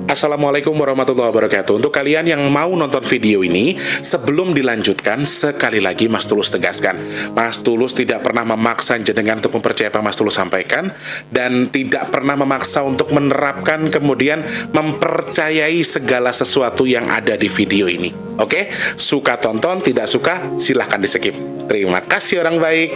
Assalamualaikum warahmatullahi wabarakatuh. Untuk kalian yang mau nonton video ini, sebelum dilanjutkan, sekali lagi Mas Tulus tegaskan, Mas Tulus tidak pernah memaksa jenengan untuk mempercayai apa Mas Tulus sampaikan, dan tidak pernah memaksa untuk menerapkan kemudian mempercayai segala sesuatu yang ada di video ini. Oke? Suka tonton, tidak suka silahkan di skip. Terima kasih orang baik.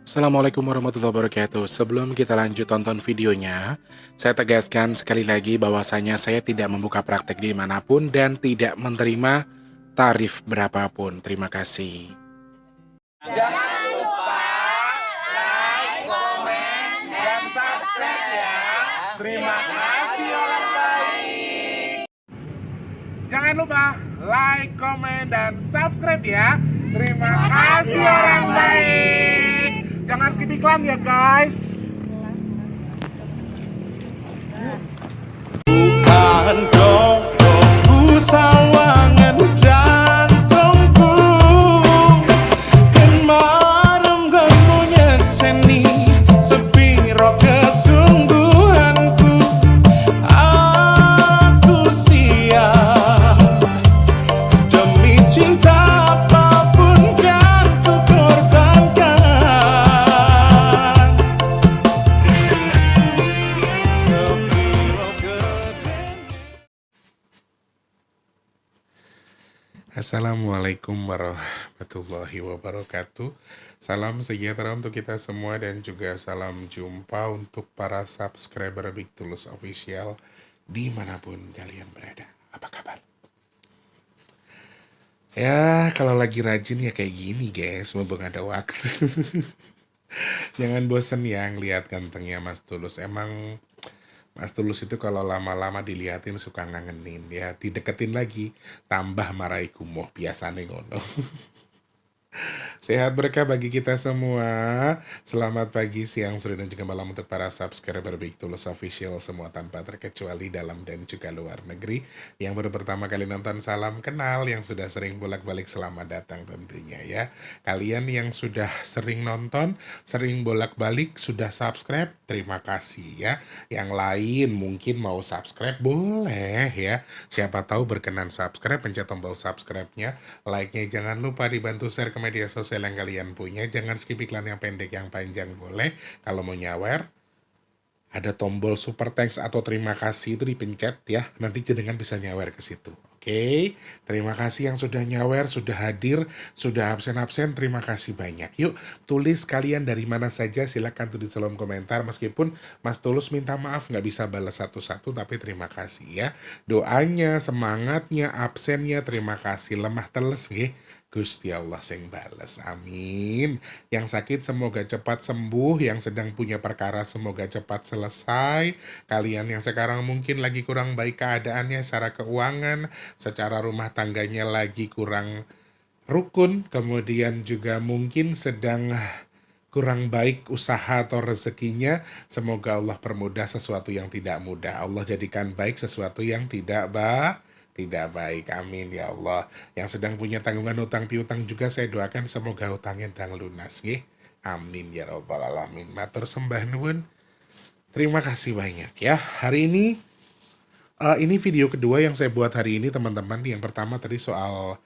Assalamualaikum warahmatullahi wabarakatuh. Sebelum kita lanjut tonton videonya, saya tegaskan sekali lagi bahwasanya saya tidak membuka praktek dimanapun dan tidak menerima tarif berapapun. Terima kasih. Jangan lupa like, komen, dan subscribe ya. Terima kasih orang baik. Jangan lupa like, komen, dan subscribe ya. Terima kasih orang baik. Jangan skip iklan ya guys. Bukan dong sawangan jantungku, dan marem gamunya seni sepiro kesungguhanku. Aku siap demi cinta apapun kan ku korbankan. Sepiro gedenya. Assalamualaikum warahmatullahi wabarakatuh. Salam sejahtera untuk kita semua dan juga salam jumpa untuk para subscriber Big Tulus Official dimanapun kalian berada. Apa kabar? Ya, kalau lagi rajin ya kayak gini guys, mumpung ada waktu. Jangan bosen ya ngeliat gantengnya Mas Tulus. Emang Mas Tulus itu kalau lama-lama diliatin suka ngangenin ya, dideketin lagi tambah marai kumuh biasanya ngono. Sehat berkah bagi kita semua. Selamat pagi, siang, sore, dan juga malam untuk para subscriber Big Tulus Official semua tanpa terkecuali dalam dan juga luar negeri. Yang baru pertama kali nonton, salam kenal. Yang sudah sering bolak-balik, selamat datang tentunya ya. Kalian yang sudah sering nonton, sering bolak-balik, sudah subscribe, terima kasih ya. Yang lain mungkin mau subscribe, boleh ya. Siapa tahu berkenan subscribe, pencet tombol subscribe-nya. Like-nya jangan lupa dibantu share ke media sosial yang kalian punya. Jangan skip iklan yang pendek, yang panjang boleh. Kalau mau nyawer, ada tombol super thanks atau terima kasih itu dipencet ya. Nanti jenengan bisa nyawer ke situ. Oke, terima kasih yang sudah nyawer, sudah hadir, sudah absen-absen, terima kasih banyak. Yuk, tulis kalian dari mana saja, silakan tulis di kolom komentar. Meskipun Mas Tulus minta maaf nggak bisa balas satu-satu, tapi terima kasih ya. Doanya, semangatnya, absennya, terima kasih. Lemah teles nggih. Gusti Allah sing bales, amin. Yang sakit semoga cepat sembuh, yang sedang punya perkara semoga cepat selesai. Kalian yang sekarang mungkin lagi kurang baik keadaannya secara keuangan, secara rumah tangganya lagi kurang rukun, kemudian juga mungkin sedang kurang baik usaha atau rezekinya, semoga Allah permudah sesuatu yang tidak mudah. Allah jadikan baik sesuatu yang tidak baik, amin ya Allah. Yang sedang punya tanggungan utang piutang juga saya doakan semoga utangnya ndang lunas nggih. Amin ya rabbal alamin. Matur sembah nuwun. Terima kasih banyak ya. Hari ini video kedua yang saya buat hari ini teman-teman. Yang pertama tadi soal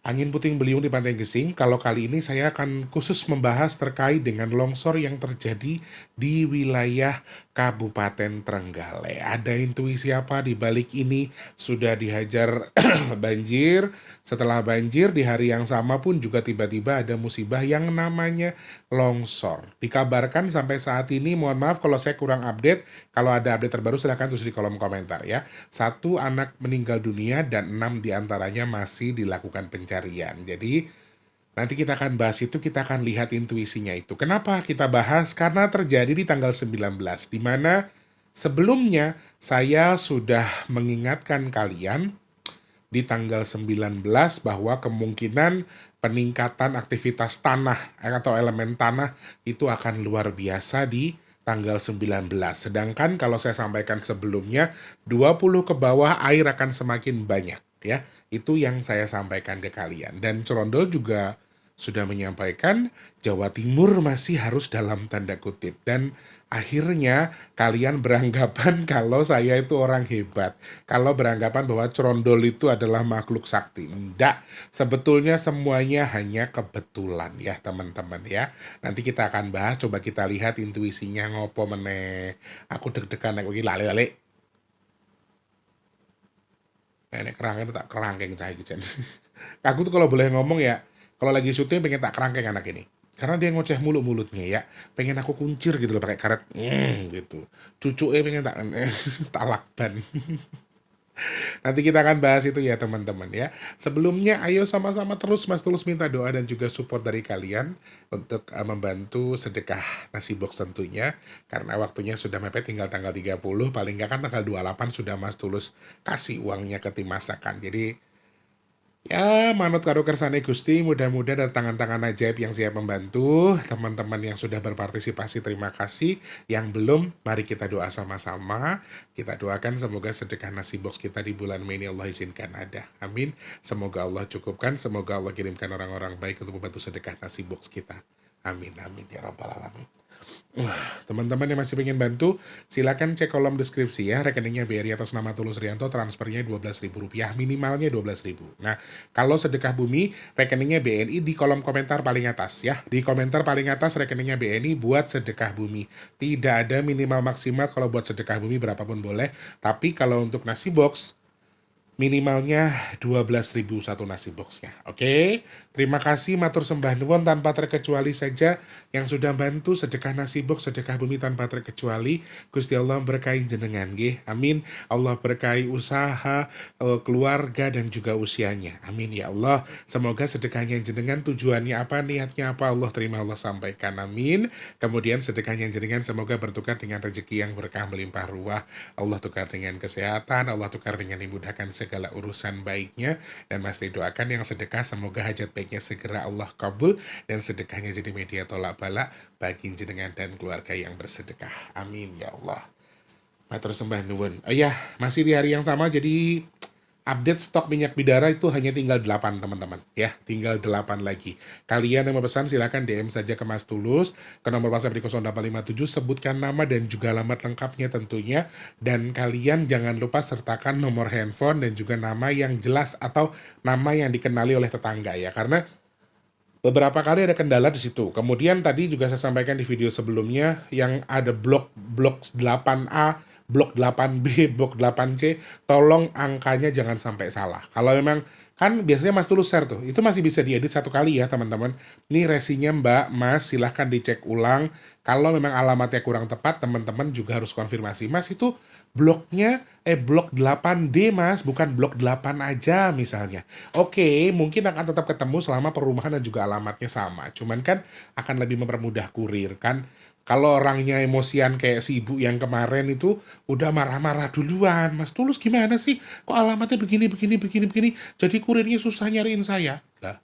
angin puting beliung di Pantai Gesing. Kalau kali ini saya akan khusus membahas terkait dengan longsor yang terjadi di wilayah Kabupaten Trenggalek. Ada intuisi apa di balik ini? Sudah dihajar banjir. Setelah banjir di hari yang sama pun juga tiba-tiba ada musibah yang namanya longsor. Dikabarkan sampai saat ini, mohon maaf kalau saya kurang update. Kalau ada update terbaru silahkan tulis di kolom komentar ya. 1 anak meninggal dunia dan 6 diantaranya masih dilakukan pencarian. Jadi nanti kita akan bahas itu, kita akan lihat intuisinya itu. Kenapa kita bahas? Karena terjadi di tanggal 19, di mana sebelumnya saya sudah mengingatkan kalian di tanggal 19 bahwa kemungkinan peningkatan aktivitas tanah atau elemen tanah itu akan luar biasa di tanggal 19. Sedangkan kalau saya sampaikan sebelumnya, 20 ke bawah air akan semakin banyak ya. Itu yang saya sampaikan ke kalian. Dan Cerondol juga sudah menyampaikan Jawa Timur masih harus dalam tanda kutip. Dan akhirnya kalian beranggapan kalau saya itu orang hebat. Kalau beranggapan bahwa Crondol itu adalah makhluk sakti. Enggak, sebetulnya semuanya hanya kebetulan ya teman-teman ya. Nanti kita akan bahas, coba kita lihat intuisinya ngopo meneh. Aku deg-degan aku iki lale-lale. Nek kerangkeng tak kerangkeng cah iki Jen. Aku tuh kalau boleh ngomong ya, kalau lagi syuting pengen tak kerangkeng anak ini. Karena dia ngoceh mulutnya ya, pengen aku kuncir gitu loh pakai karet, gitu. Cucuke pengen tak tak lakban. Nanti kita akan bahas itu ya teman-teman ya. Sebelumnya ayo sama-sama terus Mas Tulus minta doa dan juga support dari kalian untuk membantu sedekah nasi box tentunya. Karena waktunya sudah mepet tinggal tanggal 30, paling nggak kan tanggal 28 sudah Mas Tulus kasih uangnya ke tim masakan. Jadi ya, manut karo kersane Gusti, mudah-mudahan ada tangan-tangan ajaib yang siap membantu. Teman-teman yang sudah berpartisipasi, terima kasih. Yang belum, mari kita doa sama-sama. Kita doakan semoga sedekah nasi box kita di bulan Mei ini Allah izinkan ada. Amin. Semoga Allah cukupkan, semoga Allah kirimkan orang-orang baik untuk membantu sedekah nasi box kita. Amin, amin, ya rabbal alamin. Teman-teman yang masih pengen bantu, silakan cek kolom deskripsi ya, rekeningnya BRI atas nama Tulus Rianto, transfernya Rp12.000, minimalnya Rp12.000. Nah, kalau sedekah bumi, rekeningnya BNI di kolom komentar paling atas ya. Di komentar paling atas rekeningnya BNI buat sedekah bumi. Tidak ada minimal maksimal kalau buat sedekah bumi berapapun boleh, tapi kalau untuk nasi box, minimalnya 12.000 satu nasi boxnya. Oke, terima kasih matur sembah nuwun tanpa terkecuali saja yang sudah bantu sedekah nasi box, sedekah bumi tanpa terkecuali. Gusti Allah berkahi jenengan nggih. Amin. Allah berkahi usaha, keluarga dan juga usianya. Amin ya Allah. Semoga sedekahnya jenengan tujuannya apa, niatnya apa, Allah terima, Allah sampaikan. Amin. Kemudian sedekahnya jenengan semoga bertukar dengan rezeki yang berkah melimpah ruah. Allah tukar dengan kesehatan, Allah tukar dengan dimudahkan segala urusan baiknya, dan Mas doakan yang sedekah semoga hajat baiknya segera Allah kabul dan sedekahnya jadi media tolak balak bagi jenengan dan keluarga yang bersedekah. Amin ya Allah. Matur sembah nuwun. Ya, masih di hari yang sama, jadi update stok minyak bidara itu hanya tinggal 8 teman-teman ya, tinggal 8 lagi. Kalian yang mau pesan silakan DM saja ke Mas Tulus ke nomor WhatsApp di 0857, sebutkan nama dan juga alamat lengkapnya tentunya, dan kalian jangan lupa sertakan nomor handphone dan juga nama yang jelas atau nama yang dikenali oleh tetangga ya, karena beberapa kali ada kendala di situ. Kemudian tadi juga saya sampaikan di video sebelumnya yang ada blok 8A, blok 8B, blok 8C, tolong angkanya jangan sampai salah. Kalau memang kan biasanya Mas Tulus share tuh, itu masih bisa diedit satu kali ya teman-teman. Ini resinya Mbak, Mas, silahkan dicek ulang. Kalau memang alamatnya kurang tepat, teman-teman juga harus konfirmasi. Mas itu bloknya, blok 8D Mas, bukan blok 8 aja misalnya. Oke, mungkin akan tetap ketemu selama perumahan dan juga alamatnya sama. Cuman kan akan lebih mempermudah kurir kan. Kalau orangnya emosian kayak si ibu yang kemarin itu udah marah-marah duluan. Mas Tulus gimana sih? Kok alamatnya begini. Jadi kurirnya susah nyariin saya. Lah,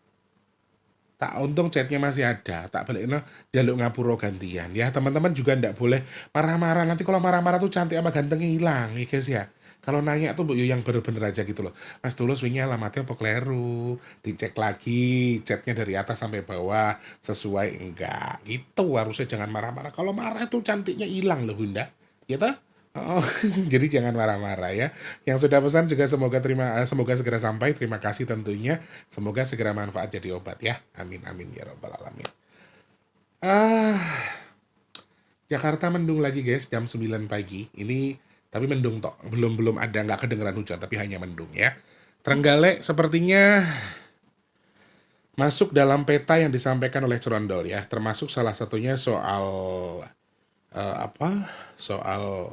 tak untung chatnya masih ada. Tak baliknya jaluk ngapura gantian. Ya teman-teman juga ndak boleh marah-marah. Nanti kalau marah-marah tuh cantik sama gantengnya hilang ya guys ya. Kalau nanya tuh Mbak Yu yang bener-bener aja gitu loh. Mas Tulus wingi alamatnya apa kleru. Dicek lagi chatnya dari atas sampai bawah sesuai enggak. Gitu harusnya jangan marah-marah. Kalau marah tuh cantiknya hilang loh Bunda. Gitu? Oh, jadi jangan marah-marah ya. Yang sudah pesan juga semoga segera sampai. Terima kasih tentunya. Semoga segera manfaat jadi obat ya. Amin amin ya rabbal alamin. Jakarta mendung lagi guys jam 9 pagi. Ini tapi mendung tok. Belum ada, nggak kedengeran hujan tapi hanya mendung ya. Trenggalek sepertinya masuk dalam peta yang disampaikan oleh Crondol ya. Termasuk salah satunya soal soal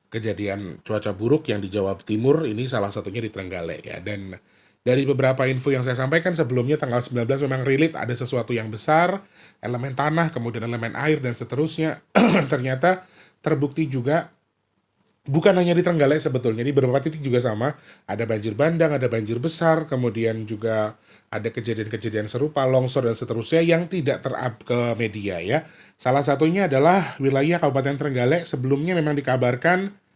kejadian cuaca buruk yang di Jawa Timur, ini salah satunya di Trenggalek ya. Dan dari beberapa info yang saya sampaikan sebelumnya tanggal 19 memang relate ada sesuatu yang besar, elemen tanah, kemudian elemen air dan seterusnya. Ternyata terbukti juga bukan hanya di Trenggalek sebetulnya, di beberapa titik juga sama. Ada banjir bandang, ada banjir besar, kemudian juga ada kejadian-kejadian serupa, longsor dan seterusnya yang tidak ter-up ke media ya. Salah satunya adalah wilayah Kabupaten Trenggalek sebelumnya memang dikabarkan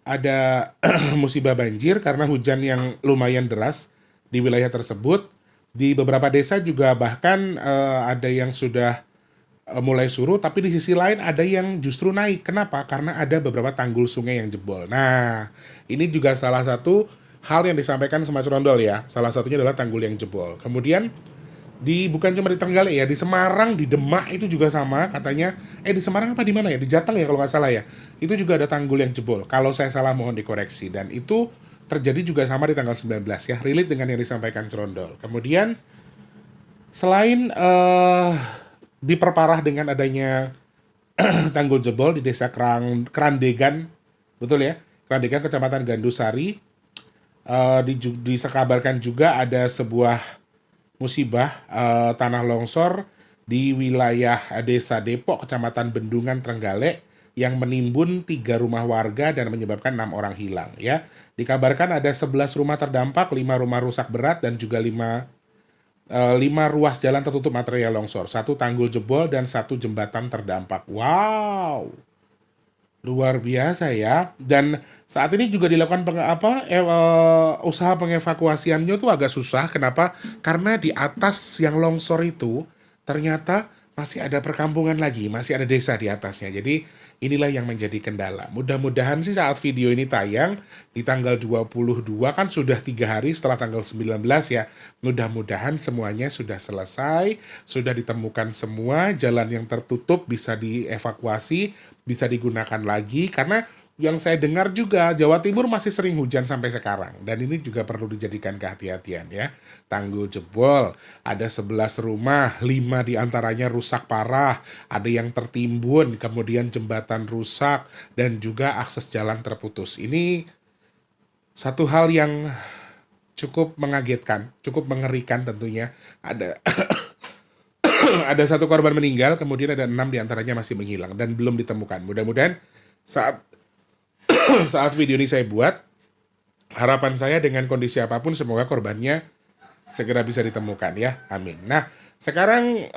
ada musibah banjir karena hujan yang lumayan deras di wilayah tersebut. Di beberapa desa juga bahkan ada yang sudah mulai surut, tapi di sisi lain ada yang justru naik. Kenapa? Karena ada beberapa tanggul sungai yang jebol. Nah, ini juga salah satu hal yang disampaikan sama Curondol ya. Salah satunya adalah tanggul yang jebol. Kemudian di bukan cuma di Trenggalek ya, di Semarang, di Demak itu juga sama katanya. Di Semarang apa di mana ya? Di Jateng ya kalau nggak salah ya. Itu juga ada tanggul yang jebol. Kalau saya salah mohon dikoreksi. Dan itu terjadi juga sama di tanggal 19 ya, relate dengan yang disampaikan Curondol. Kemudian selain diperparah dengan adanya tanggul jebol di desa Kerandegan, betul ya, Kerandegan kecamatan Gandusari, disekabarkan juga ada sebuah musibah tanah longsor di wilayah desa Depok kecamatan Bendungan Trenggalek yang menimbun 3 rumah warga dan menyebabkan 6 orang hilang ya. Dikabarkan ada 11 rumah terdampak, 5 rumah rusak berat dan juga 5 ruas jalan tertutup material longsor, 1 tanggul jebol dan 1 jembatan terdampak. Wow, luar biasa ya. Dan saat ini juga dilakukan usaha pengevakuasiannya tuh agak susah. Kenapa? Karena di atas yang longsor itu ternyata masih ada perkampungan lagi, masih ada desa di atasnya. Jadi inilah yang menjadi kendala. Mudah-mudahan sih saat video ini tayang di tanggal 22 kan sudah 3 hari setelah tanggal 19 ya. Mudah-mudahan semuanya sudah selesai, sudah ditemukan semua, jalan yang tertutup bisa dievakuasi, bisa digunakan lagi. Karena yang saya dengar juga Jawa Timur masih sering hujan sampai sekarang. Dan ini juga perlu dijadikan kehati-hatian ya. Tanggul jebol, ada 11 rumah, 5 diantaranya rusak parah, ada yang tertimbun, kemudian jembatan rusak, dan juga akses jalan terputus. Ini satu hal yang cukup mengagetkan, cukup mengerikan tentunya. Ada ada 1 korban meninggal, kemudian ada 6 diantaranya masih menghilang dan belum ditemukan. Mudah-mudahan saat saat video ini saya buat, harapan saya dengan kondisi apapun semoga korbannya segera bisa ditemukan ya, amin. Nah sekarang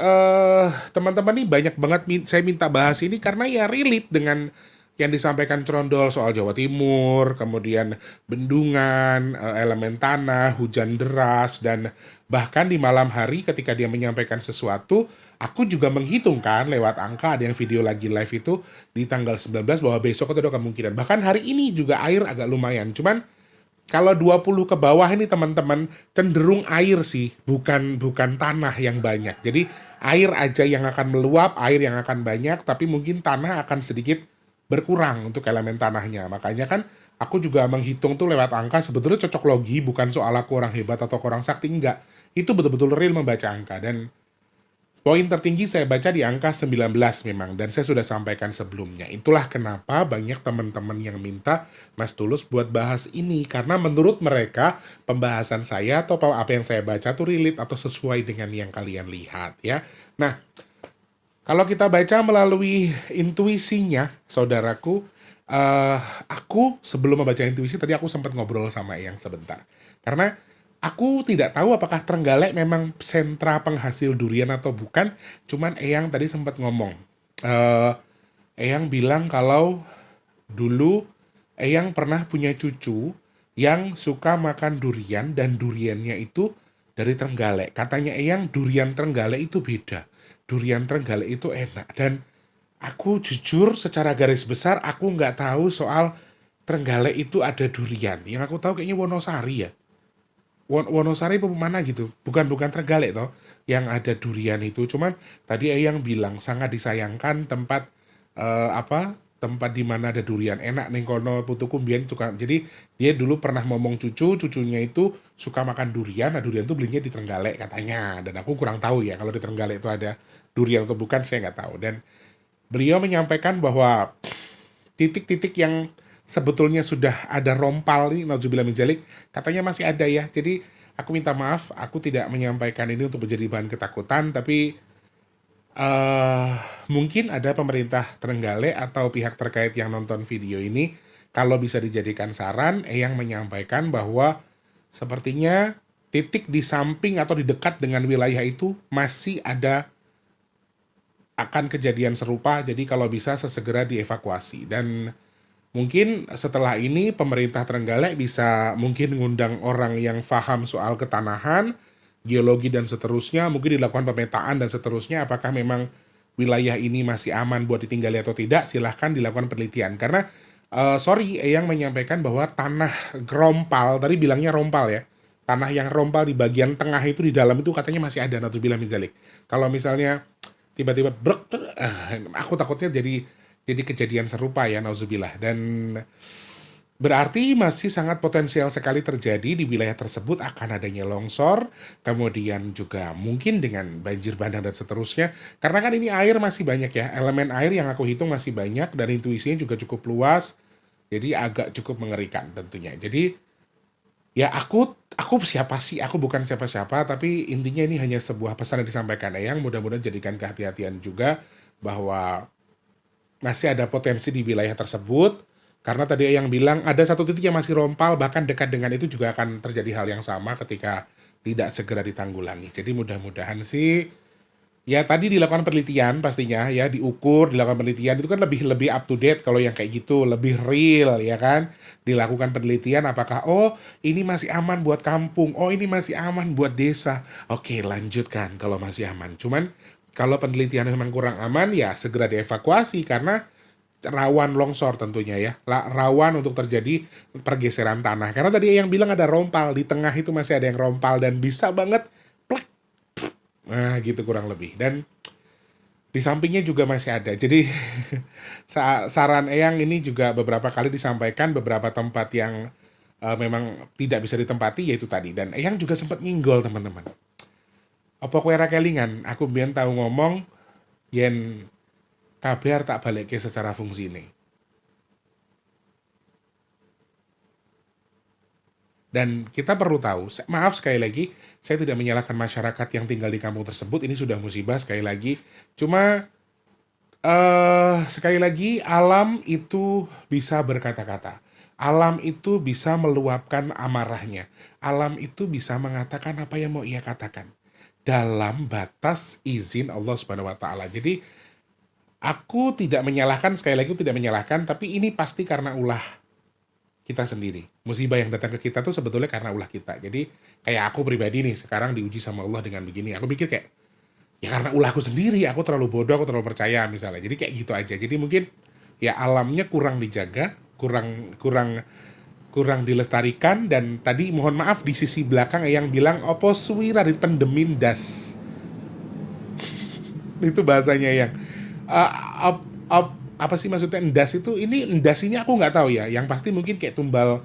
teman-teman nih banyak banget saya minta bahas ini karena ya relate dengan yang disampaikan Curondol soal Jawa Timur, kemudian bendungan, elemen tanah, hujan deras, dan bahkan di malam hari ketika dia menyampaikan sesuatu, aku juga menghitungkan lewat angka, ada yang video lagi live itu di tanggal 19 bahwa besok itu ada kemungkinan. Bahkan hari ini juga air agak lumayan, cuman kalau 20 ke bawah ini teman-teman cenderung air sih, bukan tanah yang banyak. Jadi air aja yang akan meluap, air yang akan banyak, tapi mungkin tanah akan sedikit berkurang untuk elemen tanahnya. Makanya kan aku juga menghitung tuh lewat angka, sebetulnya cocok logi, bukan soal aku orang hebat atau kurang sakti, enggak. Itu betul-betul real membaca angka. Dan poin tertinggi saya baca di angka 19 memang, dan saya sudah sampaikan sebelumnya. Itulah kenapa banyak teman-teman yang minta Mas Tulus buat bahas ini, karena menurut mereka pembahasan saya atau apa yang saya baca tuh relate atau sesuai dengan yang kalian lihat ya. Nah, kalau kita baca melalui intuisinya, saudaraku, aku sebelum membaca intuisi tadi aku sempat ngobrol sama Eyang sebentar. Karena aku tidak tahu apakah Trenggalek memang sentra penghasil durian atau bukan, cuman Eyang tadi sempat ngomong. Eyang bilang kalau dulu Eyang pernah punya cucu yang suka makan durian dan duriannya itu dari Trenggalek. Katanya Eyang durian Trenggalek itu beda. Durian Trenggalek itu enak. Dan aku jujur secara garis besar aku nggak tahu soal Trenggalek itu ada durian. Yang aku tahu kayaknya Wonosari ya. Wonosari apa mana gitu. Bukan Trenggalek toh yang ada durian itu. Cuman tadi Eyang bilang sangat disayangkan tempat tempat di mana ada durian enak nih kono putuku mbiyen suka. Jadi dia dulu pernah ngomong cucunya itu suka makan durian. Nah durian itu belinya di Trenggalek katanya. Dan aku kurang tahu ya kalau di Trenggalek itu ada durian atau bukan, saya nggak tahu. Dan beliau menyampaikan bahwa titik-titik yang sebetulnya sudah ada rompal nih, nauzubillah min dzalik, katanya masih ada ya. Jadi aku minta maaf, aku tidak menyampaikan ini untuk menjadi bahan ketakutan, tapi mungkin ada pemerintah Trenggalek atau pihak terkait yang nonton video ini, kalau bisa dijadikan saran, Eyang menyampaikan bahwa sepertinya titik di samping atau di dekat dengan wilayah itu masih ada akan kejadian serupa, jadi kalau bisa sesegera dievakuasi. Dan mungkin setelah ini pemerintah Trenggalek bisa mungkin ngundang orang yang paham soal ketanahan, geologi dan seterusnya, mungkin dilakukan pemetaan dan seterusnya, apakah memang wilayah ini masih aman buat ditinggali atau tidak, silahkan dilakukan penelitian. Karena, sorry, Eyang menyampaikan bahwa tanah rompal, tadi bilangnya rompal ya, tanah yang rompal di bagian tengah itu di dalam itu katanya masih ada, naudzubillah min dzalik. Kalau misalnya tiba-tiba brek, aku takutnya jadi kejadian serupa ya, nauzubillah. Dan berarti masih sangat potensial sekali terjadi di wilayah tersebut akan adanya longsor, kemudian juga mungkin dengan banjir bandang dan seterusnya. Karena kan ini air masih banyak ya, elemen air yang aku hitung masih banyak dan intuisinya juga cukup luas. Jadi agak cukup mengerikan tentunya. Jadi ya aku siapa sih? Aku bukan siapa-siapa, tapi intinya ini hanya sebuah pesan yang disampaikan Eyang. Mudah-mudahan jadikan kehati-hatian juga bahwa masih ada potensi di wilayah tersebut. Karena tadi yang bilang ada satu titik yang masih rompal, bahkan dekat dengan itu juga akan terjadi hal yang sama ketika tidak segera ditanggulangi. Jadi mudah-mudahan sih ya tadi dilakukan penelitian pastinya ya, diukur, dilakukan penelitian itu kan lebih lebih up to date kalau yang kayak gitu, lebih real ya kan. Dilakukan penelitian apakah oh ini masih aman buat kampung, oh ini masih aman buat desa. Oke, lanjutkan kalau masih aman. Cuman kalau penelitian memang kurang aman ya segera dievakuasi karena rawan longsor tentunya ya, rawan untuk terjadi pergeseran tanah. Karena tadi yang bilang ada rompal, di tengah itu masih ada yang rompal dan bisa banget plak. Nah gitu kurang lebih. Dan di sampingnya juga masih ada. Jadi saran Eyang ini juga beberapa kali disampaikan beberapa tempat yang memang tidak bisa ditempati yaitu tadi. Dan Eyang juga sempat nyinggol teman-teman. Apa kowe ra kelingan? Aku biyen tahu ngomong yen kabeh tak balik ke secara fungsi ini. Dan kita perlu tahu, maaf sekali lagi, saya tidak menyalahkan masyarakat yang tinggal di kampung tersebut, ini sudah musibah sekali lagi. Cuma, sekali lagi, alam itu bisa berkata-kata. Alam itu bisa meluapkan amarahnya. Alam itu bisa mengatakan apa yang mau ia katakan. Dalam batas izin Allah Subhanahu wa Ta'ala. Jadi, aku tidak menyalahkan, sekali lagi tidak menyalahkan, tapi ini pasti karena ulah kita sendiri. Musibah yang datang ke kita tuh sebetulnya karena ulah kita. Jadi kayak aku pribadi nih, sekarang diuji sama Allah dengan begini. Aku pikir kayak, ya karena ulahku sendiri, aku terlalu bodoh, aku terlalu percaya misalnya. Jadi kayak gitu aja. Jadi mungkin ya alamnya kurang dijaga, kurang dilestarikan. Dan tadi mohon maaf di sisi belakang yang bilang, opo suwira dipendemin das. Itu bahasanya yang apa sih maksudnya endas itu, ini endas ini aku nggak tahu ya, yang pasti mungkin kayak tumbal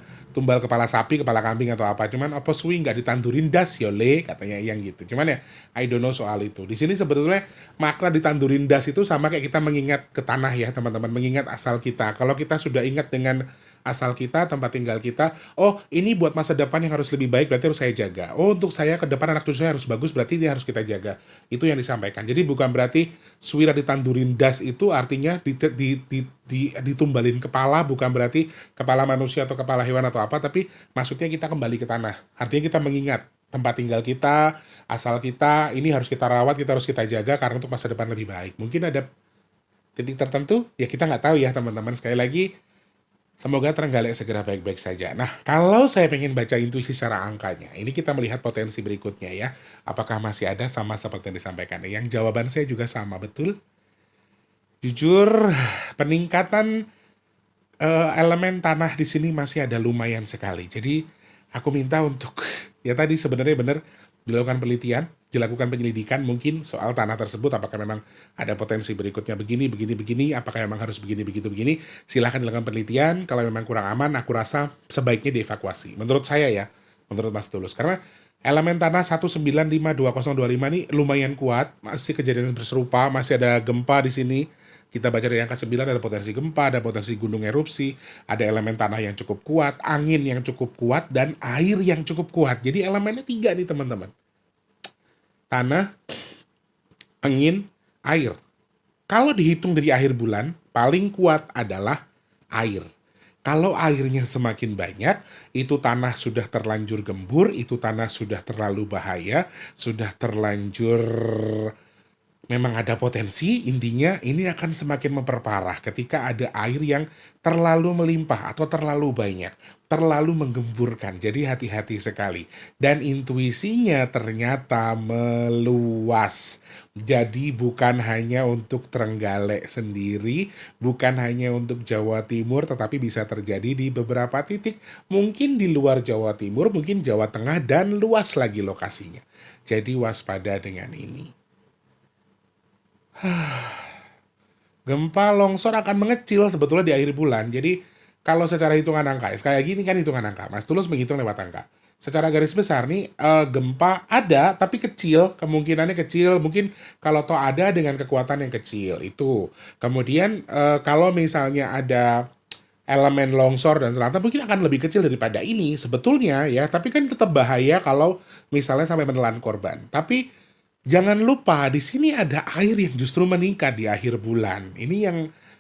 kepala sapi, kepala kambing atau apa, cuman apa suwi nggak ditandurin das yole katanya yang gitu. Cuman ya I don't know soal itu. Di sini sebetulnya makna ditandurin das itu sama kayak kita mengingat ke tanah ya teman-teman, mengingat asal kita. Kalau kita sudah ingat dengan asal kita, tempat tinggal kita, oh ini buat masa depan yang harus lebih baik berarti harus saya jaga. Oh untuk saya ke depan anak cucu saya harus bagus berarti ini harus kita jaga. Itu yang disampaikan. Jadi bukan berarti suwira ditandurin das itu artinya ditumbalin kepala, bukan berarti kepala manusia atau kepala hewan atau apa, tapi maksudnya kita kembali ke tanah. Artinya kita mengingat tempat tinggal kita, asal kita, ini harus kita rawat, kita harus kita jaga karena untuk masa depan lebih baik. Mungkin ada titik tertentu, ya kita nggak tahu ya teman-teman. Sekali lagi, semoga Trenggalek segera baik-baik saja. Nah, kalau saya pengen baca intuisi secara angkanya, ini kita melihat potensi berikutnya ya. Apakah masih ada sama seperti yang disampaikan? Yang jawaban saya juga sama, betul. Jujur, peningkatan elemen tanah di sini masih ada lumayan sekali. Jadi, aku minta untuk, ya tadi sebenarnya benar, dilakukan penelitian, dilakukan penyelidikan mungkin soal tanah tersebut, apakah memang ada potensi berikutnya begini, apakah memang harus begini, begitu, begini, silahkan dilakukan penelitian, kalau memang kurang aman, aku rasa sebaiknya dievakuasi. Menurut saya ya, menurut Mas Tulus, karena elemen tanah 1952025 ini lumayan kuat, masih kejadian serupa, masih ada gempa di sini, kita baca dari angka 9 ada potensi gempa, ada potensi gunung erupsi, ada elemen tanah yang cukup kuat, angin yang cukup kuat, dan air yang cukup kuat. Jadi elemennya 3 nih teman-teman. Tanah, angin, air. Kalau dihitung dari akhir bulan, paling kuat adalah air. Kalau airnya semakin banyak, itu tanah sudah terlanjur gembur, itu tanah sudah terlalu bahaya, sudah terlanjur memang ada potensi, intinya ini akan semakin memperparah ketika ada air yang terlalu melimpah atau terlalu banyak, terlalu menggemburkan. Jadi hati-hati sekali. Dan intuisinya ternyata meluas. Jadi bukan hanya untuk Trenggalek sendiri, bukan hanya untuk Jawa Timur, tetapi bisa terjadi di beberapa titik. Mungkin di luar Jawa Timur, mungkin Jawa Tengah, dan luas lagi lokasinya. Jadi waspada dengan ini. Gempa longsor akan mengecil sebetulnya di akhir bulan. Jadi kalau secara hitungan angka, sekali lagi ini kan hitungan angka. Mas Tulus menghitung lewat angka. Secara garis besar nih gempa ada tapi kecil, kemungkinannya kecil. Mungkin kalau toh ada dengan kekuatan yang kecil itu. Kemudian kalau misalnya ada elemen longsor dan selatan mungkin akan lebih kecil daripada ini sebetulnya ya. Tapi kan tetap bahaya kalau misalnya sampai menelan korban. Tapi jangan lupa di sini ada air yang justru meningkat di akhir bulan. Ini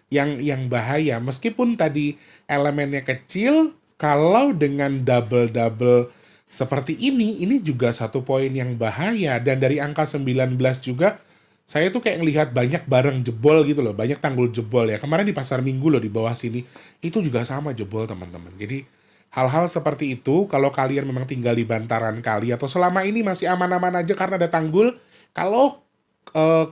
yang bahaya. Meskipun tadi elemennya kecil, kalau dengan double-double seperti ini juga satu poin yang bahaya. Dan dari angka 19 juga, saya tuh kayak ngelihat banyak barang jebol gitu loh. Banyak tanggul jebol ya. Kemarin di pasar Minggu loh di bawah sini, itu juga sama jebol teman-teman. Jadi hal-hal seperti itu, kalau kalian memang tinggal di bantaran kali atau selama ini masih aman-aman aja karena ada tanggul, kalau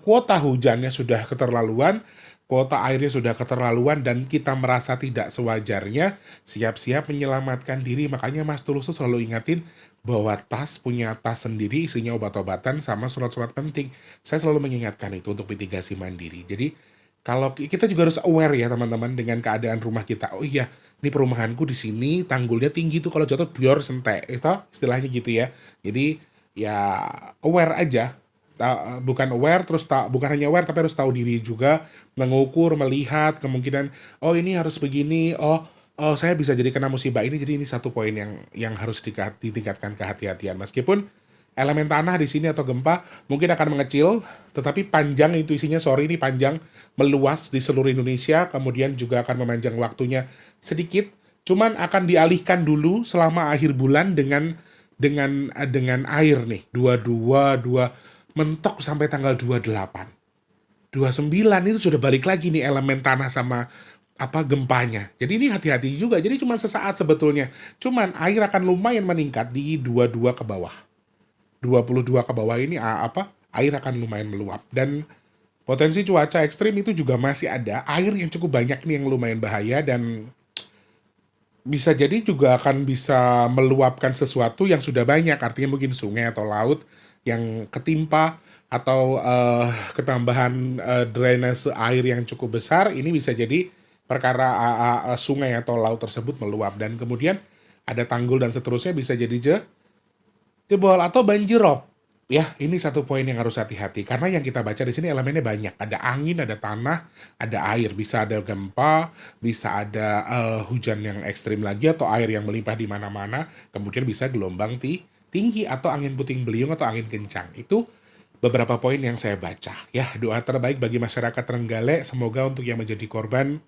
kuota hujannya sudah keterlaluan, kuota airnya sudah keterlaluan dan kita merasa tidak sewajarnya, siap-siap menyelamatkan diri. Makanya Mas Tulus tuh selalu ingatin bahwa punya tas sendiri isinya obat-obatan sama surat-surat penting. Saya selalu mengingatkan itu untuk mitigasi mandiri. Jadi kalau kita juga harus aware ya teman-teman dengan keadaan rumah kita. Oh iya, ini perumahanku di sini tanggulnya tinggi tuh, kalau jatuh bior sentek, itu istilahnya gitu ya. Jadi ya aware aja. Bukan aware terus bukan hanya aware tapi harus tahu diri juga, mengukur, melihat kemungkinan, oh ini harus begini, oh saya bisa jadi kena musibah ini. Jadi ini satu poin yang harus ditingkatkan kehati-hatian. Meskipun elemen tanah di sini atau gempa mungkin akan mengecil, tetapi panjang intuisinya, ini panjang, meluas di seluruh Indonesia, kemudian juga akan memanjang waktunya sedikit, cuman akan dialihkan dulu selama akhir bulan dengan air nih, 22 mentok sampai tanggal 28. 29 itu sudah balik lagi nih elemen tanah sama gempanya. Jadi ini hati-hati juga. Jadi cuma sesaat sebetulnya. Cuman air akan lumayan meningkat di 22 ke bawah. 22 ke bawah ini air akan lumayan meluap. Dan potensi cuaca ekstrim itu juga masih ada. Air yang cukup banyak nih yang lumayan bahaya dan bisa jadi juga akan bisa meluapkan sesuatu yang sudah banyak. Artinya mungkin sungai atau laut yang ketimpa atau ketambahan drainase air yang cukup besar. Ini bisa jadi perkara sungai atau laut tersebut meluap, dan kemudian ada tanggul dan seterusnya bisa jadi jebol atau banjirop. Ya, ini satu poin yang harus hati-hati karena yang kita baca di sini elemennya banyak. Ada angin, ada tanah, ada air, bisa ada gempa, bisa ada hujan yang ekstrim lagi atau air yang melimpah di mana-mana, kemudian bisa gelombang tinggi atau angin puting beliung atau angin kencang. Itu beberapa poin yang saya baca. Ya, doa terbaik bagi masyarakat Trenggalek, semoga untuk yang menjadi korban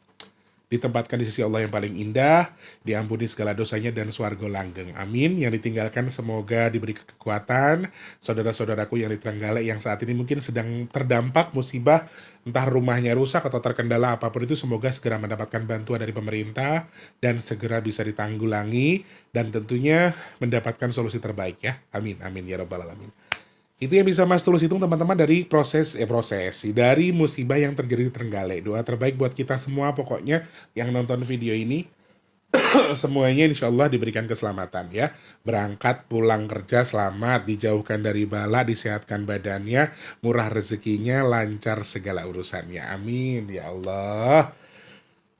ditempatkan di sisi Allah yang paling indah, diampuni segala dosanya dan swarga langgeng. Amin. Yang ditinggalkan semoga diberi kekuatan. Saudara-saudaraku yang di Trenggalek yang saat ini mungkin sedang terdampak musibah, entah rumahnya rusak atau terkendala apapun itu, semoga segera mendapatkan bantuan dari pemerintah dan segera bisa ditanggulangi dan tentunya mendapatkan solusi terbaik ya. Amin, amin ya rabbal alamin. Itu yang bisa Mas Tulus hitung teman-teman dari dari musibah yang terjadi di Trenggalek. Doa terbaik buat kita semua pokoknya yang nonton video ini. Semuanya insya Allah diberikan keselamatan ya. Berangkat pulang kerja selamat, dijauhkan dari bala, disehatkan badannya, murah rezekinya, lancar segala urusannya. Amin ya Allah.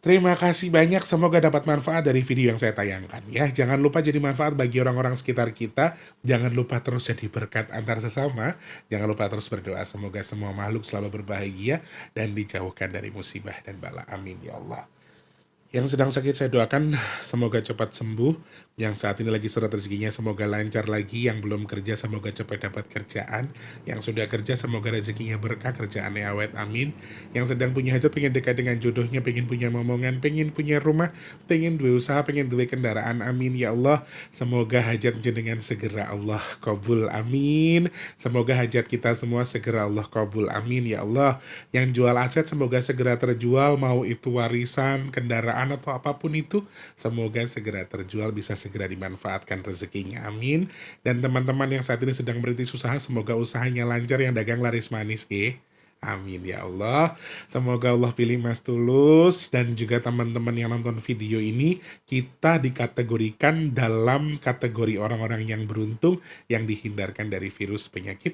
Terima kasih banyak, semoga dapat manfaat dari video yang saya tayangkan ya. Jangan lupa jadi manfaat bagi orang-orang sekitar kita. Jangan lupa terus jadi berkat antar sesama. Jangan lupa terus berdoa semoga semua makhluk selalu berbahagia dan dijauhkan dari musibah dan bala. Amin ya Allah. Yang sedang sakit saya doakan semoga cepat sembuh. Yang saat ini lagi seret rezekinya semoga lancar lagi. Yang belum kerja semoga cepat dapat kerjaan. Yang sudah kerja semoga rezekinya berkah, kerjaannya awet, amin. Yang sedang punya hajat, pengen dekat dengan jodohnya, pengen punya momongan, pengen punya rumah, pengen duwe usaha, pengen duwe kendaraan, amin ya Allah. Semoga hajat jenengan segera Allah kabul, amin. Semoga hajat kita semua segera Allah kabul, amin ya Allah. Yang jual aset semoga segera terjual, mau itu warisan, kendaraan atau apapun itu, semoga segera terjual, bisa segera dimanfaatkan rezekinya, amin. Dan teman-teman yang saat ini sedang merintis usaha, semoga usahanya lancar, yang dagang laris manis, amin ya Allah. Semoga Allah pilih Mas Tulus dan juga teman-teman yang nonton video ini, kita dikategorikan dalam kategori orang-orang yang beruntung, yang dihindarkan dari virus, penyakit,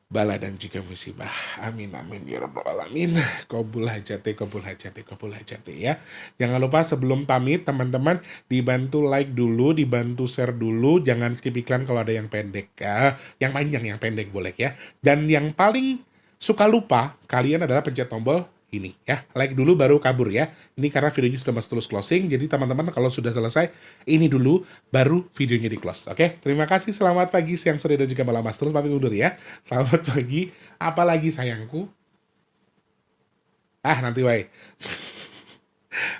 bala dan juga musibah. Amin amin ya rabbal alamin. Kabul hajate, kabul hajate, kabul hajate ya. Jangan lupa sebelum pamit teman-teman, dibantu like dulu, dibantu share dulu, jangan skip iklan kalau ada yang pendek ya. Yang panjang, yang pendek boleh ya. Dan yang paling suka lupa kalian adalah pencet tombol ini ya, like dulu baru kabur ya. Ini karena videonya sudah Mas Tulus closing, jadi teman-teman kalau sudah selesai ini dulu baru videonya di close. Oke, terima kasih, selamat pagi, siang, sore dan juga malam. Mas Tulus pamit undur ya. Selamat pagi, apalagi sayangku. Nanti wae.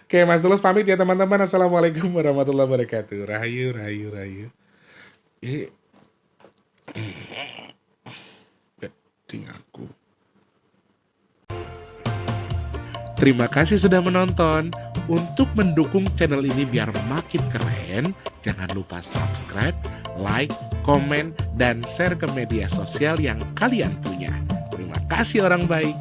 Oke, Mas Tulus pamit ya teman-teman. Assalamualaikum warahmatullahi wabarakatuh. Rahayu, rahayu, rahayu. Beding aku. Terima kasih sudah menonton. Untuk mendukung channel ini biar makin keren, jangan lupa subscribe, like, komen, dan share ke media sosial yang kalian punya. Terima kasih orang baik.